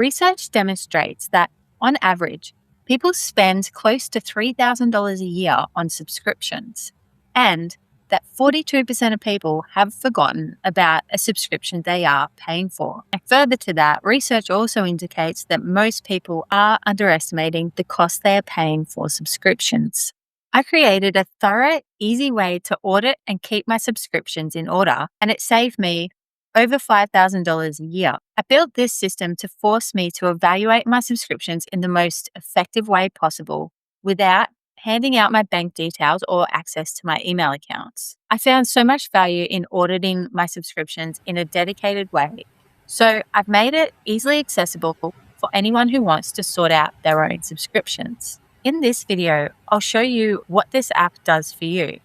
Research demonstrates that, on average, people spend close to $3,000 a year on subscriptions, and that 42% of people have forgotten about a subscription they are paying for. And further to that, research also indicates that most people are underestimating the cost they are paying for subscriptions. I created a thorough, easy way to audit and keep my subscriptions in order, and it saved me over $5,000 a year. I built this system to force me to evaluate my subscriptions in the most effective way possible without handing out my bank details or access to my email accounts. I found so much value in auditing my subscriptions in a dedicated way, so I've made it easily accessible for anyone who wants to sort out their own subscriptions. In this video, I'll show you what this app does for you.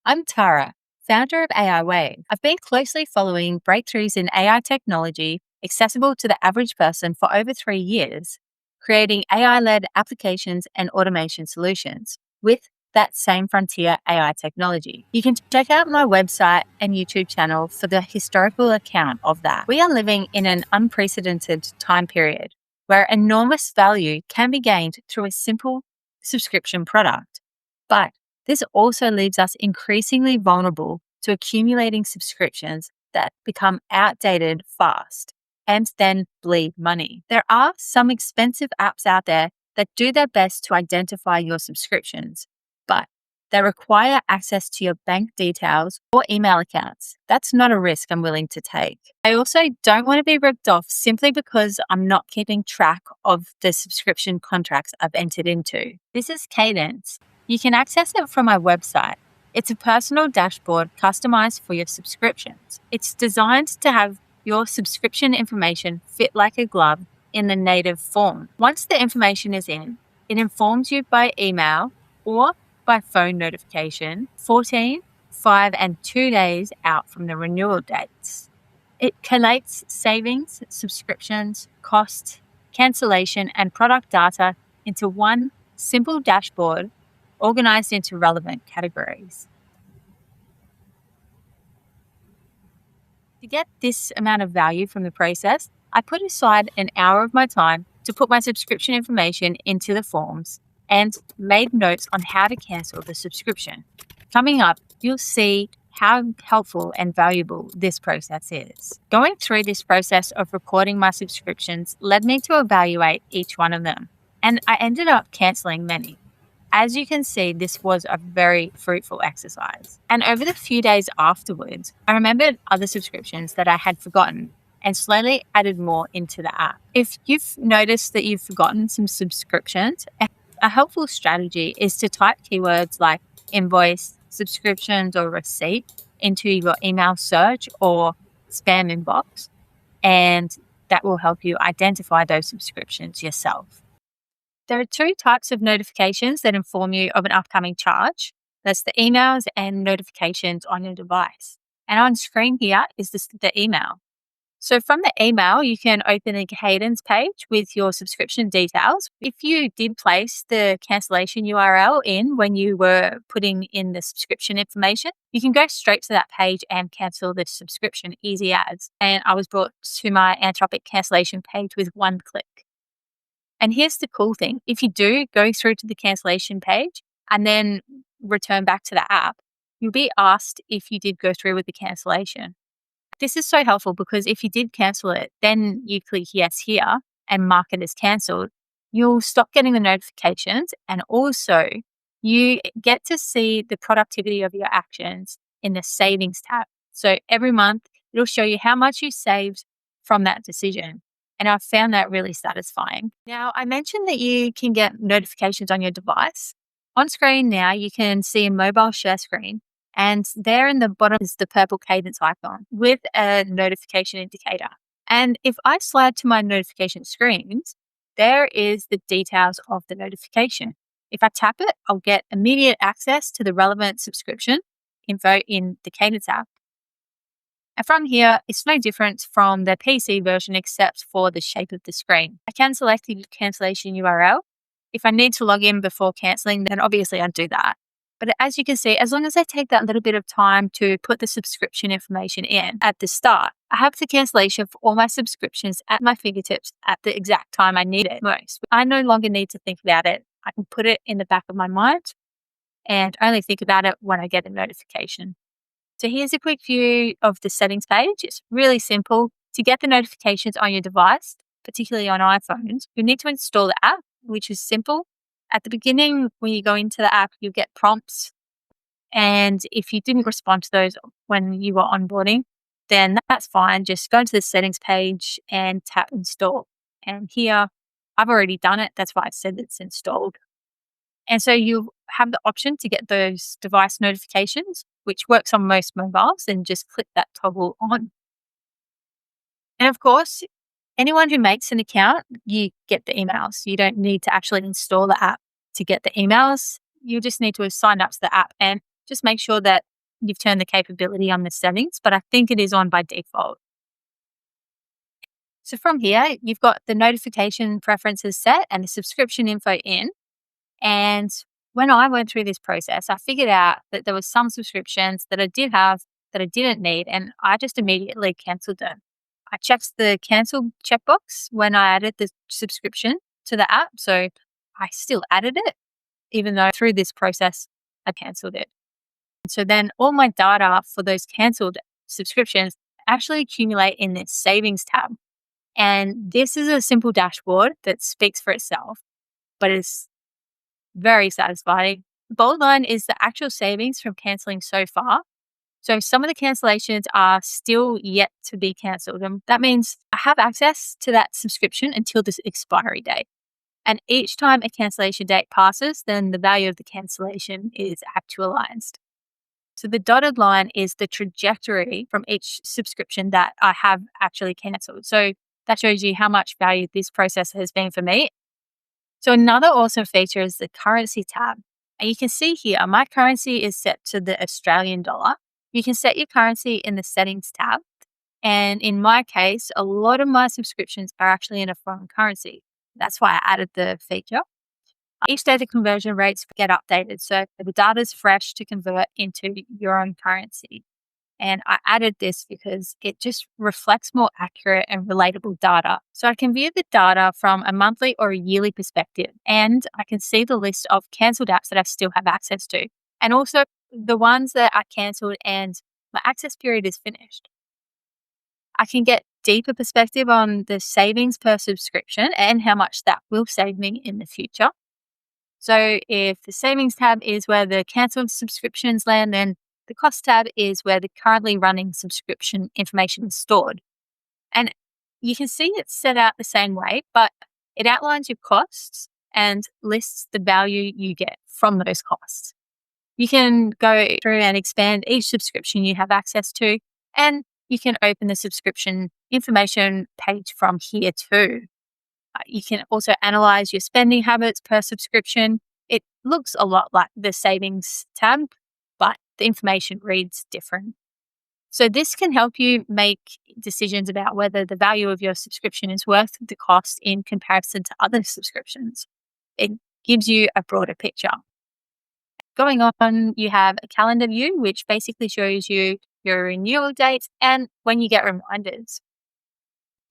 I'm Tara, founder of AI Wave. I've been closely following breakthroughs in AI technology accessible to the average person for over 3 years, creating AI-led applications and automation solutions with that same frontier AI technology. You can check out my website and YouTube channel for the historical account of that. We are living in an unprecedented time period where enormous value can be gained through a simple subscription product. But this also leaves us increasingly vulnerable to accumulating subscriptions that become outdated fast and then bleed money. There are some expensive apps out there that do their best to identify your subscriptions, but they require access to your bank details or email accounts. That's not a risk I'm willing to take. I also don't want to be ripped off simply because I'm not keeping track of the subscription contracts I've entered into. This is Cadence. You can access it from my website. It's a personal dashboard customized for your subscriptions. It's designed to have your subscription information fit like a glove in the native form. Once the information is in, it informs you by email or by phone notification 14, 5, and 2 days out from the renewal dates. It collates savings, subscriptions, costs, cancellation, and product data into one simple dashboard organized into relevant categories. To get this amount of value from the process, I put aside an hour of my time to put my subscription information into the forms and made notes on how to cancel the subscription. Coming up, you'll see how helpful and valuable this process is. Going through this process of recording my subscriptions led me to evaluate each one of them, and I ended up canceling many. As you can see, this was a very fruitful exercise. And over the few days afterwards, I remembered other subscriptions that I had forgotten and slowly added more into the app. If you've noticed that you've forgotten some subscriptions, a helpful strategy is to type keywords like invoice, subscriptions, or receipt into your email search or spam inbox, and that will help you identify those subscriptions yourself. There are 2 types of notifications that inform you of an upcoming charge. That's the emails and notifications on your device. And on screen here is the email. So from the email, you can open a Cadence page with your subscription details. If you did place the cancellation URL in when you were putting in the subscription information, you can go straight to that page and cancel the subscription, easy as. And I was brought to my Anthropic cancellation page with one click. And here's the cool thing. If you do go through to the cancellation page and then return back to the app, you'll be asked if you did go through with the cancellation. This is so helpful because if you did cancel it, then you click yes here and mark it as cancelled. You'll stop getting the notifications, and also you get to see the productivity of your actions in the savings tab. So every month, it'll show you how much you saved from that decision. And I've found that really satisfying. Now, I mentioned that you can get notifications on your device. On screen now, you can see a mobile share screen, and there in the bottom is the purple Cadence icon with a notification indicator. And if I slide to my notification screens, there is the details of the notification. If I tap it, I'll get immediate access to the relevant subscription info in the Cadence app. And from here, it's no different from the PC version except for the shape of the screen. I can select the cancellation URL. If I need to log in before cancelling, then obviously I'd do that. But as you can see, as long as I take that little bit of time to put the subscription information in at the start, I have the cancellation for all my subscriptions at my fingertips at the exact time I need it most. I no longer need to think about it. I can put it in the back of my mind and only think about it when I get a notification. So here's a quick view of the settings page. It's really simple. To get the notifications on your device, particularly on iPhones, you need to install the app, which is simple. At the beginning, when you go into the app, you get prompts. And if you didn't respond to those when you were onboarding, then that's fine. Just go to the settings page and tap install. And here, I've already done it. That's why I said it's installed. And so you have the option to get those device notifications, which works on most mobiles, and just click that toggle on. And of course, anyone who makes an account, you get the emails. You don't need to actually install the app to get the emails. You just need to sign up to the app and just make sure that you've turned the capability on the settings, but I think it is on by default. So from here, you've got the notification preferences set and the subscription info in. And when I went through this process, I figured out that there was some subscriptions that I did have that I didn't need, and I just immediately cancelled them. I checked the cancel checkbox when I added the subscription to the app. So I still added it, even though through this process, I cancelled it. So then all my data for those cancelled subscriptions actually accumulate in this savings tab. And this is a simple dashboard that speaks for itself, but it's very satisfying. Bold line is the actual savings from cancelling so far. So some of the cancellations are still yet to be cancelled. And that means I have access to that subscription until this expiry date. And each time a cancellation date passes, then the value of the cancellation is actualized. So the dotted line is the trajectory from each subscription that I have actually cancelled. So that shows you how much value this process has been for me. So another awesome feature is the currency tab. And you can see here, my currency is set to the Australian dollar. You can set your currency in the settings tab. And in my case, a lot of my subscriptions are actually in a foreign currency. That's why I added the feature. Each day, the conversion rates get updated. So the data is fresh to convert into your own currency. And I added this because it just reflects more accurate and relatable data. So I can view the data from a monthly or a yearly perspective, and I can see the list of cancelled apps that I still have access to, and also the ones that I cancelled and my access period is finished. I can get deeper perspective on the savings per subscription and how much that will save me in the future. So if the savings tab is where the cancelled subscriptions land, then the cost tab is where the currently running subscription information is stored. And you can see it's set out the same way, but it outlines your costs and lists the value you get from those costs. You can go through and expand each subscription you have access to, and you can open the subscription information page from here too. You can also analyze your spending habits per subscription. It looks a lot like the savings tab, but the information reads different. So this can help you make decisions about whether the value of your subscription is worth the cost in comparison to other subscriptions. It gives you a broader picture. Going on, you have a calendar view, which basically shows you your renewal dates and when you get reminders.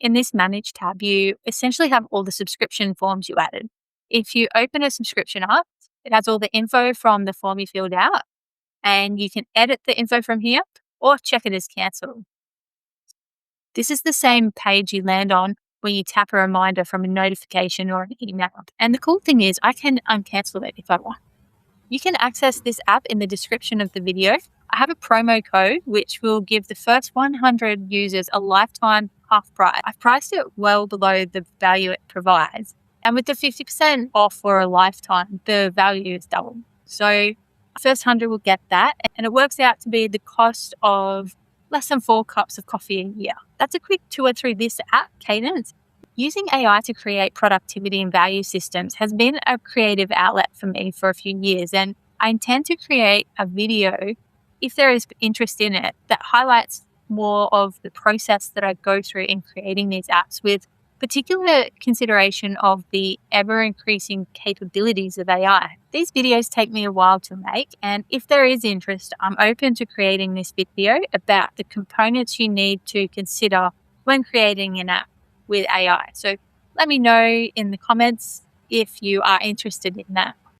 In this Manage tab, you essentially have all the subscription forms you added. If you open a subscription up, it has all the info from the form you filled out, and you can edit the info from here or check it as cancelled. This is the same page you land on when you tap a reminder from a notification or an email. And the cool thing is I can uncancel it if I want. You can access this app in the description of the video. I have a promo code which will give the first 100 users a lifetime half price. I've priced it well below the value it provides. And with the 50% off for a lifetime, the value is double. So first 100 will get that. And it works out to be the cost of less than 4 cups of coffee a year. That's a quick tour through this app, Cadence. Using AI to create productivity and value systems has been a creative outlet for me for a few years. And I intend to create a video, if there is interest in it, that highlights more of the process that I go through in creating these apps with particular consideration of the ever-increasing capabilities of AI. These videos take me a while to make, and if there is interest, I'm open to creating this video about the components you need to consider when creating an app with AI. So let me know in the comments if you are interested in that.